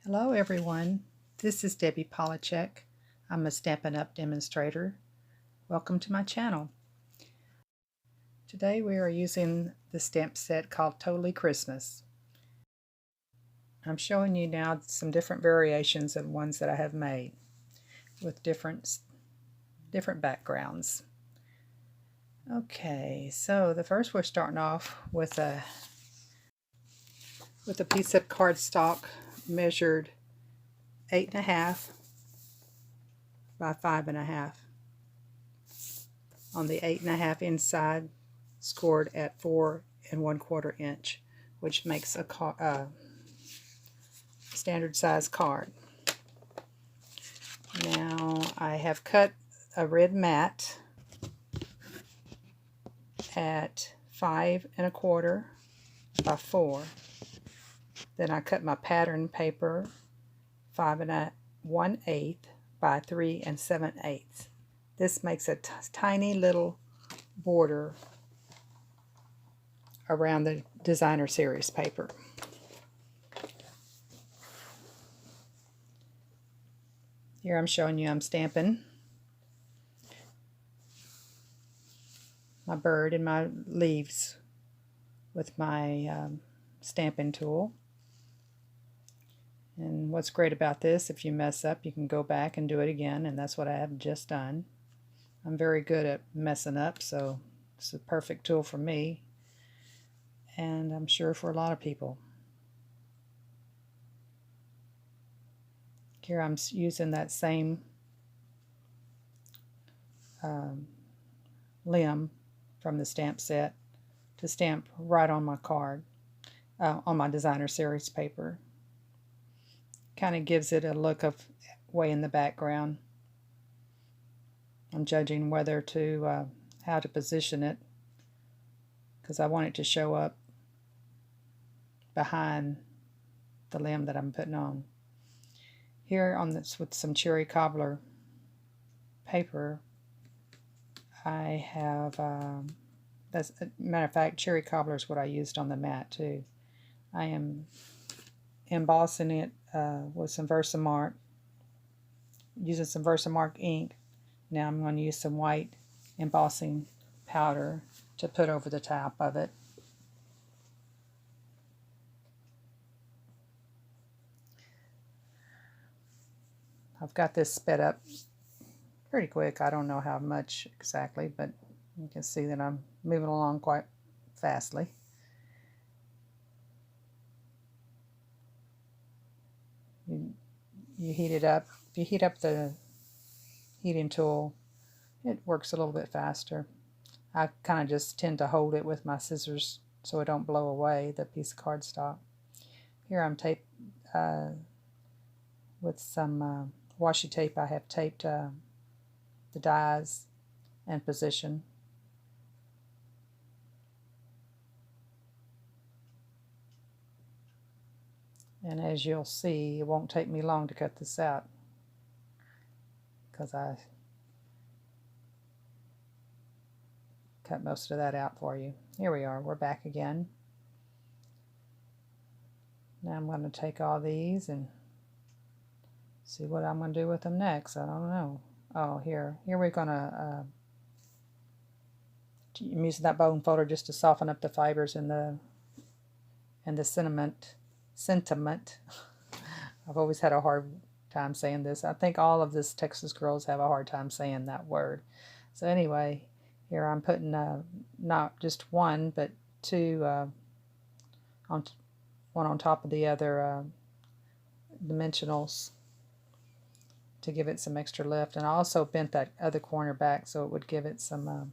Hello everyone, this is Debbie Polachek. I'm a Stampin' Up! Demonstrator. Welcome to my channel. Today we are using the stamp set called Totally Christmas. I'm showing you now some different variations of ones that I have made with different backgrounds. Okay, so the first we're starting off with a piece of cardstock measured 8.5 by 5.5. On the 8.5 inside, scored at 4 1/4 inch, which makes a standard size card. Now I have cut a red mat at 5 1/4 by 4. Then I cut my pattern paper 5 1/8 by 3 7/8. This makes a tiny little border around the designer series paper. Here I'm showing you I'm stamping my bird and my leaves with my Stampin' tool. And what's great about this, if you mess up, you can go back and do it again, and that's what I have just done. I'm very good at messing up, so it's a perfect tool for me, and I'm sure for a lot of people. Here I'm using that same limb from the stamp set to stamp right on my card, on my designer series paper. Kind of gives it a look of way in the background. I'm judging whether to how to position it, because I want it to show up behind the limb that I'm putting on. Here on this with some cherry cobbler paper, I have that's a matter of fact, cherry cobbler is what I used on the mat too. I am embossing it with some Versamark, using some Versamark ink. Now I'm going to use some white embossing powder to put over the top of it. I've got this sped up pretty quick. I don't know how much exactly, but you can see that I'm moving along quite fastly. You heat it up. If you heat up the heating tool, it works a little bit faster. I kind of just tend to hold it with my scissors so it don't blow away the piece of cardstock. Here I'm taped with some washi tape. I have taped the dies in position. And as you'll see, it won't take me long to cut this out, because I cut most of that out for you. Here we are, we're back again. Now I'm going to take all these and see what I'm going to do with them next. I don't know. Oh, here we're going to I'm using that bone folder just to soften up the fibers and the sentiment. I've always had a hard time saying this. I think all of this Texas girls have a hard time saying that word. So anyway, here I'm putting not just one, but two one on top of the other dimensionals to give it some extra lift. And I also bent that other corner back so it would give it some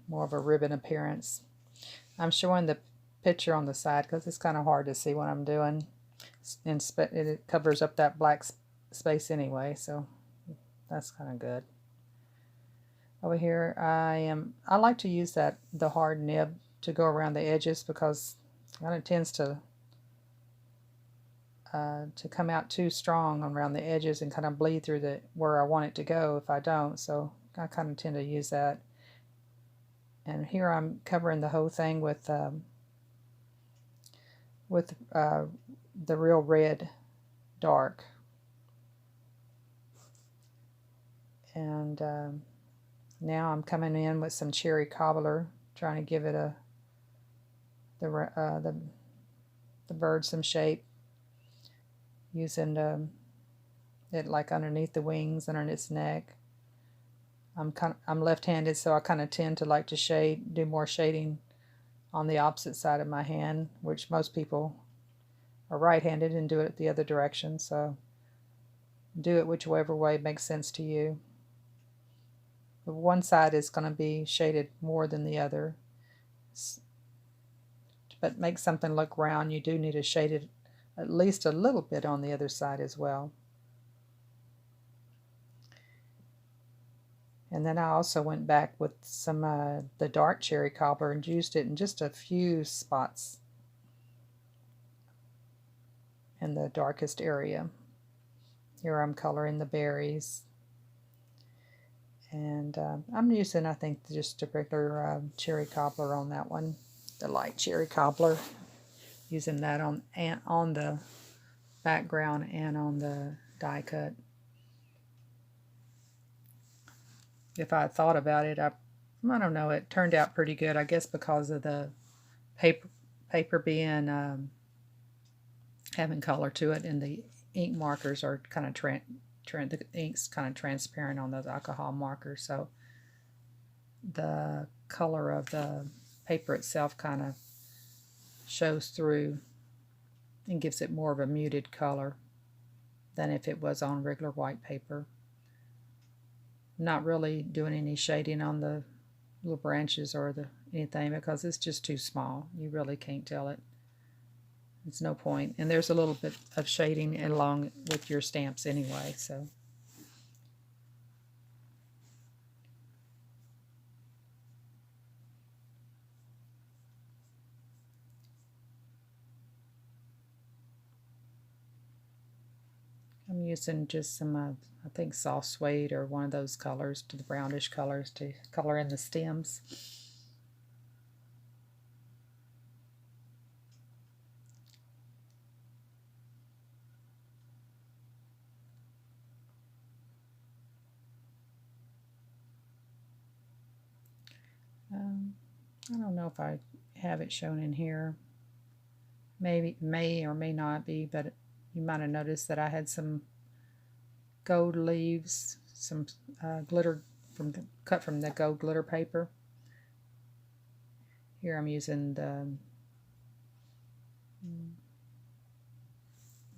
more of a ribbon appearance. I'm showing the picture on the side because it's kind of hard to see what I'm doing, and it covers up that black space anyway, so that's kind of good. Over here I like to use the hard nib to go around the edges, because it kind of tends to come out too strong around the edges and kind of bleed through where I want it to go if I don't, so I kind of tend to use that. And here I'm covering the whole thing with with the real red dark. And now I'm coming in with some cherry cobbler, trying to give it the bird some shape, using it like underneath the wings, under its neck. I'm left-handed, so I kind of tend to like to do more shading on the opposite side of my hand, which most people are right-handed and do it the other direction. So do it whichever way makes sense to you. But one side is going to be shaded more than the other. But make something look round, you do need to shade it at least a little bit on the other side as well. And then I also went back with some the dark cherry cobbler and used it in just a few spots in the darkest area. Here I'm coloring the berries. And I'm using, I think, just a regular cherry cobbler on that one, the light cherry cobbler. Using that on the background and on the die cut. If I thought about it, I don't know, it turned out pretty good, I guess, because of the paper being having color to it, and the ink markers are kind of the ink's kind of transparent on those alcohol markers, so the color of the paper itself kind of shows through and gives it more of a muted color than if it was on regular white paper. I'm not really doing any shading on the little branches or anything, because it's just too small. You really can't tell it. There's no point. And there's a little bit of shading along with your stamps anyway, so. I'm using just some, I think, soft suede or one of those colors, to the brownish colors, to color in the stems. I don't know if I have it shown in here. Maybe, may or may not be, but you might have noticed that I had some gold leaves, some glitter cut from the gold glitter paper. Here I'm using the,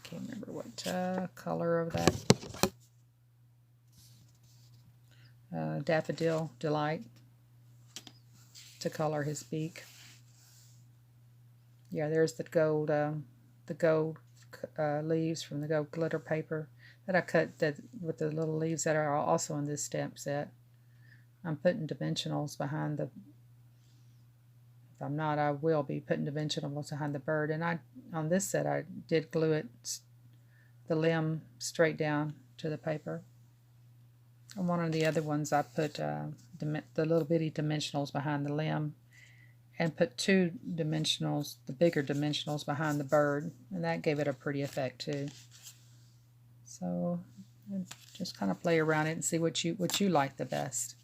can't remember what color of that, Daffodil Delight, to color his beak. Yeah, there's the gold leaves from the gold glitter paper that I cut with the little leaves that are also in this stamp set. I'm putting dimensionals behind the, if I'm not, I will be putting dimensionals behind the bird. And on this set I did glue it, the limb, straight down to the paper. On one of the other ones I put the little bitty dimensionals behind the limb, and put two dimensionals, the bigger dimensionals, behind the bird, and that gave it a pretty effect too. So just kind of play around it and see what you like the best.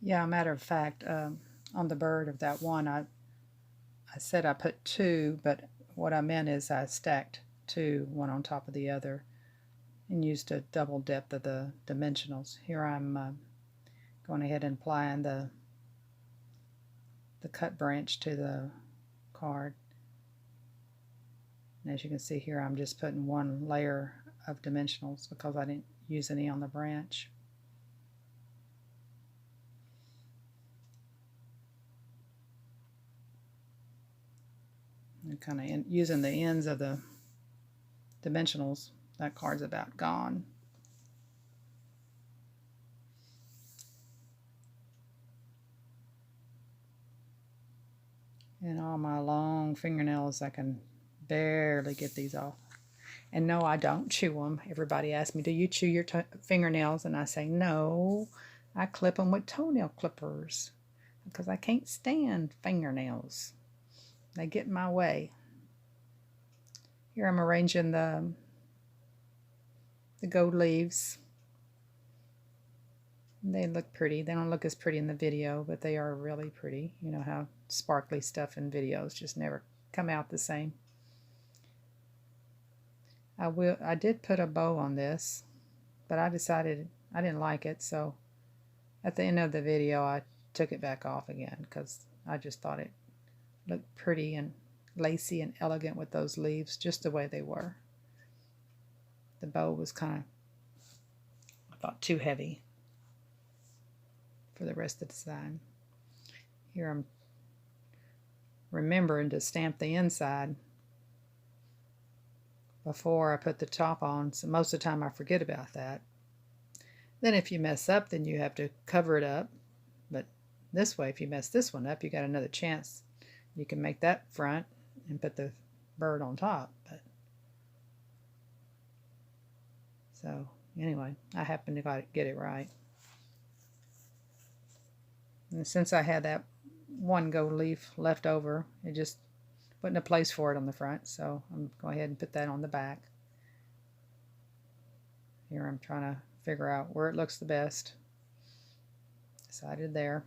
Yeah, matter of fact, on the bird of that one, I said I put two, but what I meant is I stacked two, one on top of the other, and used a double depth of the dimensionals. Here I'm going ahead and applying the cut branch to the card. And as you can see here, I'm just putting one layer of dimensionals because I didn't use any on the branch. And kind of using the ends of the dimensionals. That card's about gone. And all my long fingernails, I can barely get these off. And no, I don't chew them. Everybody asks me, do you chew your fingernails? And I say, no, I clip them with toenail clippers because I can't stand fingernails. They get in my way. Here I'm arranging the gold leaves. They look pretty. They don't look as pretty in the video, but they are really pretty. You know how sparkly stuff in videos just never come out the same. I did put a bow on this, but I decided I didn't like it, so at the end of the video I took it back off again because I just thought it looked pretty and lacy and elegant with those leaves just the way they were. The bow was kind of, I thought, too heavy for the rest of the design. Here I'm remembering to stamp the inside before I put the top on, so most of the time I forget about that. Then if you mess up, then you have to cover it up, but this way, if you mess this one up, you got another chance. You can make that front and put the bird on top. But so anyway, I happened to get it right. And since I had that one gold leaf left over, it just wasn't a place for it on the front, so I'm going to go ahead and put that on the back. Here I'm trying to figure out where it looks the best. Decided there.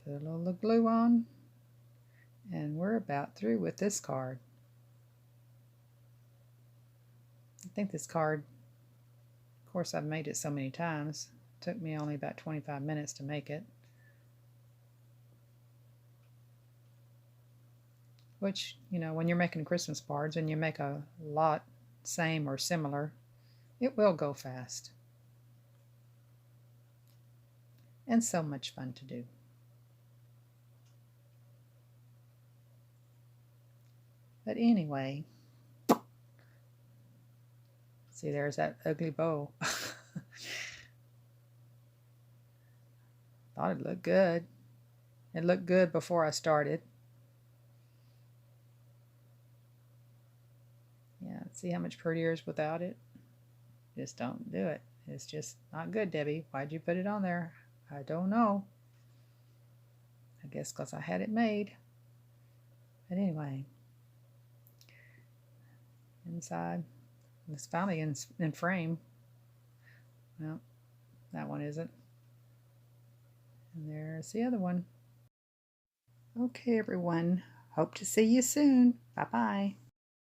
Put a little glue on, and we're about through with this card. I think this card, of course I've made it so many times, it took me only about 25 minutes to make it. Which, you know, when you're making Christmas cards and you make a lot same or similar, it will go fast. And so much fun to do. But anyway, see, there's that ugly bow. Thought it looked good. It looked good before I started. Yeah, see how much prettier it is without it? Just don't do it. It's just not good, Debbie. Why'd you put it on there? I don't know. I guess because I had it made. But anyway, inside, it's finally in frame. Well, that one isn't. And there's the other one. Okay, everyone. Hope to see you soon. Bye-bye.